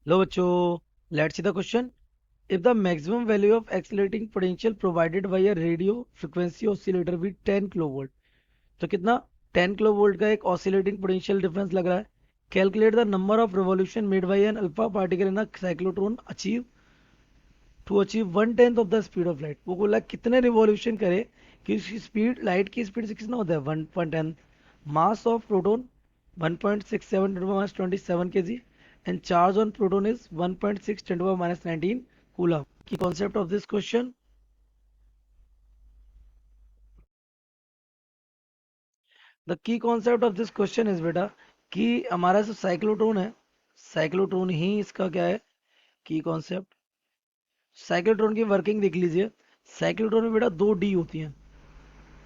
लो बच्चों, let's see the question. If the maximum value of accelerating potential provided by a radio frequency oscillator with 10 kilovolt, तो कितना 10 kilovolt का एक oscillating potential difference लग रहा है. Calculate the number of revolution made by an alpha particle in a cyclotron achieve to achieve 1/10 of the speed of light. वो बोला कितने रिवॉल्यूशन करे कि उसकी स्पीड लाइट की स्पीड से कितना होता है 1/10. मास of proton 1.67 10 to the minus 27 kg and charge on proton is 1.6 10 to the minus 19 coulomb. Key concept of this question. The key concept of this question is बेटा कि हमारा जो साइक्लोट्रॉन है, साइक्लोट्रॉन ही इसका क्या है की कॉन्सेप्ट. साइक्लोट्रॉन की वर्किंग देख लीजिए. साइक्लोट्रॉन में बेटा दो डी होती हैं,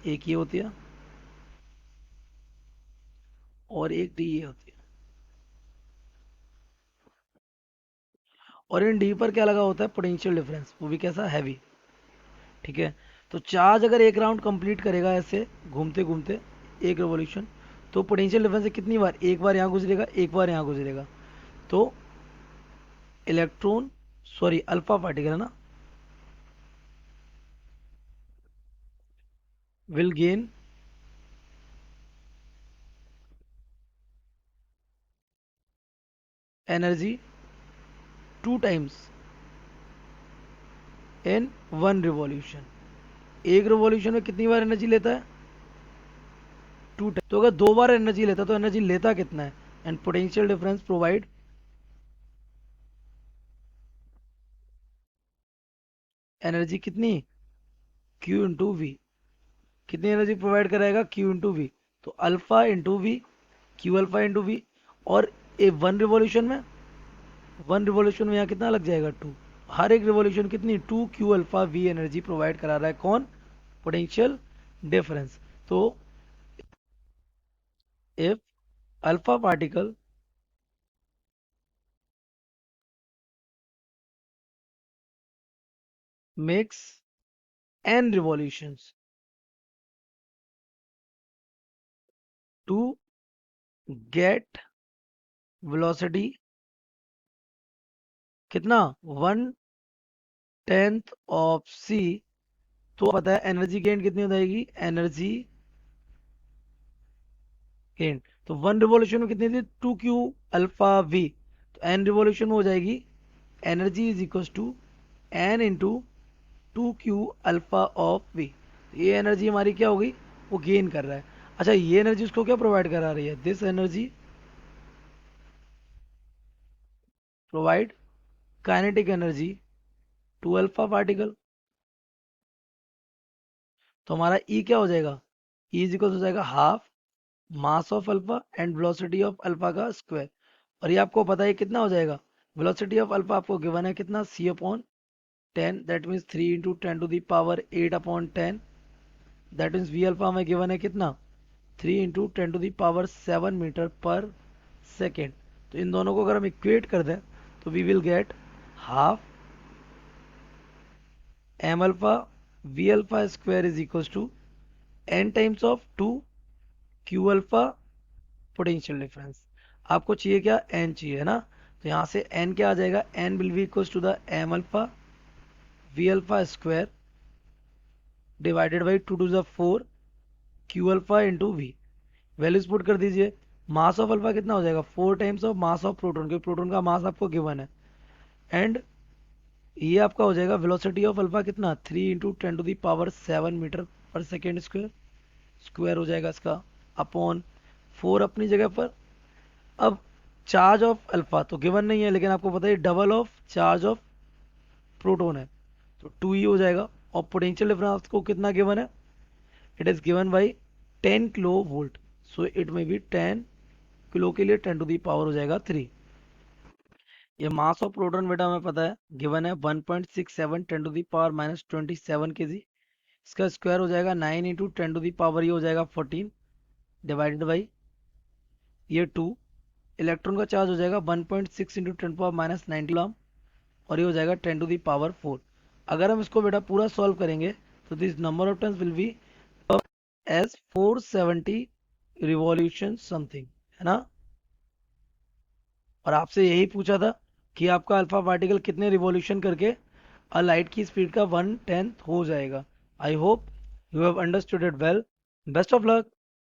एक ये होती है और एक डी ये होती है. और इन डी पर क्या लगा होता है पोटेंशियल डिफरेंस, वो भी कैसा हैवी. ठीक है. तो चार्ज अगर एक राउंड कंप्लीट करेगा ऐसे घूमते घूमते एक रेवोल्यूशन, तो पोटेंशियल डिफरेंस कितनी बार, एक बार यहाँ गुजरेगा एक बार यहाँ गुजरेगा. तो इलेक्ट्रॉन सॉरी अल्फा पार्टिकल है ना will gain energy 2 times in one revolution. एक रिवॉल्यूशन में कितनी बार एनर्जी लेता है 2 टाइम. तो अगर 2 बार एनर्जी लेता तो एनर्जी लेता कितना है. And potential difference provide energy कितनी Q इंटू वी. कितनी एनर्जी प्रोवाइड कराएगा Q इंटू वी. तो alpha into V, Q alpha into V. और ए वन रिवॉल्यूशन में यहाँ कितना लग जाएगा 2. हर एक रिवॉल्यूशन कितनी 2 Q alpha V energy provide करा रहा है कौन, पोटेंशियल डिफरेंस. तो if alpha particle makes n revolutions to get velocity कितना 1/10 ऑफ c, तो पता है एनर्जी गेन कितनी हो जाएगी, एनर्जी गेन. तो वन रिवॉल्यूशन में कितनी थी 2 क्यू अल्फा वी. तो एन रिवॉल्यूशन में हो जाएगी energy is equal to N into 2 Q alpha of V. ये एनर्जी हमारी क्या हो गई, वो गेन कर रहा है. अच्छा ये एनर्जी उसको क्या प्रोवाइड करा रही है, this energy provide kinetic energy to alpha particle. तो हमारा ई क्या हो जाएगा, ई इज इक्वल हो जाएगा half mass of alpha and velocity of alpha का स्क्वायर. और ये आपको पता है कितना हो जाएगा, वेलोसिटी ऑफ अल्फा आपको गिवन है कितना c upon 10, that means 3 into 10 to the power 8 upon 10. That means V alpha हमें गिवन है कितना 3 into 10 to the power 7 metre per second. तो इन दोनों को अगर हम इक्वेट कर दें तो V will get half M alpha V alpha square is equal to N times of 2 Q alpha potential difference. आपको चाहिए क्या, एन चाहिए है ना. तो यहाँ से एन क्या आ जाएगा, N will be equal to the M alpha V alpha square divided by 2 to the 4 Q alpha into V. Values put कर दीजिए. मास ऑफ अल्फा कितना हो जाएगा 4 times of mass of proton, क्योंकि प्रोटॉन का मास आपको given है. And ये आपका हो जाएगा वेलोसिटी ऑफ अल्फा कितना 3 into 10 to the power 7 metre per second square. Square हो जाएगा इसका अपॉन 4 अपनी जगह पर. अब चार्ज ऑफ अल्फा तो गिवन नहीं है, लेकिन आपको पता है double of charge of proton है, तो 2e हो जाएगा. और पोटेंशियल डिफरेंस को कितना गिवन है, it is given by 10 kilo volt. So it में बी 10 किलो के लिए 10 टू दी पावर हो जाएगा 3. ये मास ऑफ प्रोटॉन बेटा हमें पता है गिवन है 1.67 10 टू दी पावर माइनस 27 के जी. इसका स्क्वायर हो जाएगा 9 इंटू 10 टू दी पावर ये हो जाएगा 14 डिवाइडेड बाई ये 2. इलेक्ट्रॉन का चार्ज हो जाएगा 1.6 इंटू 10 पावर माइनस 90 कूलम और ये हो जाएगा 10 टू दी पावर 4. अगर हम इसको बेटा पूरा सॉल्व करेंगे तो this number of turns will be as 470 revolution something है ना. और आपसे यही पूछा था कि आपका अल्फा पार्टिकल कितने रिवॉल्यूशन करके लाइट की स्पीड का 1/10 हो जाएगा। I hope you have understood it well. Best of luck.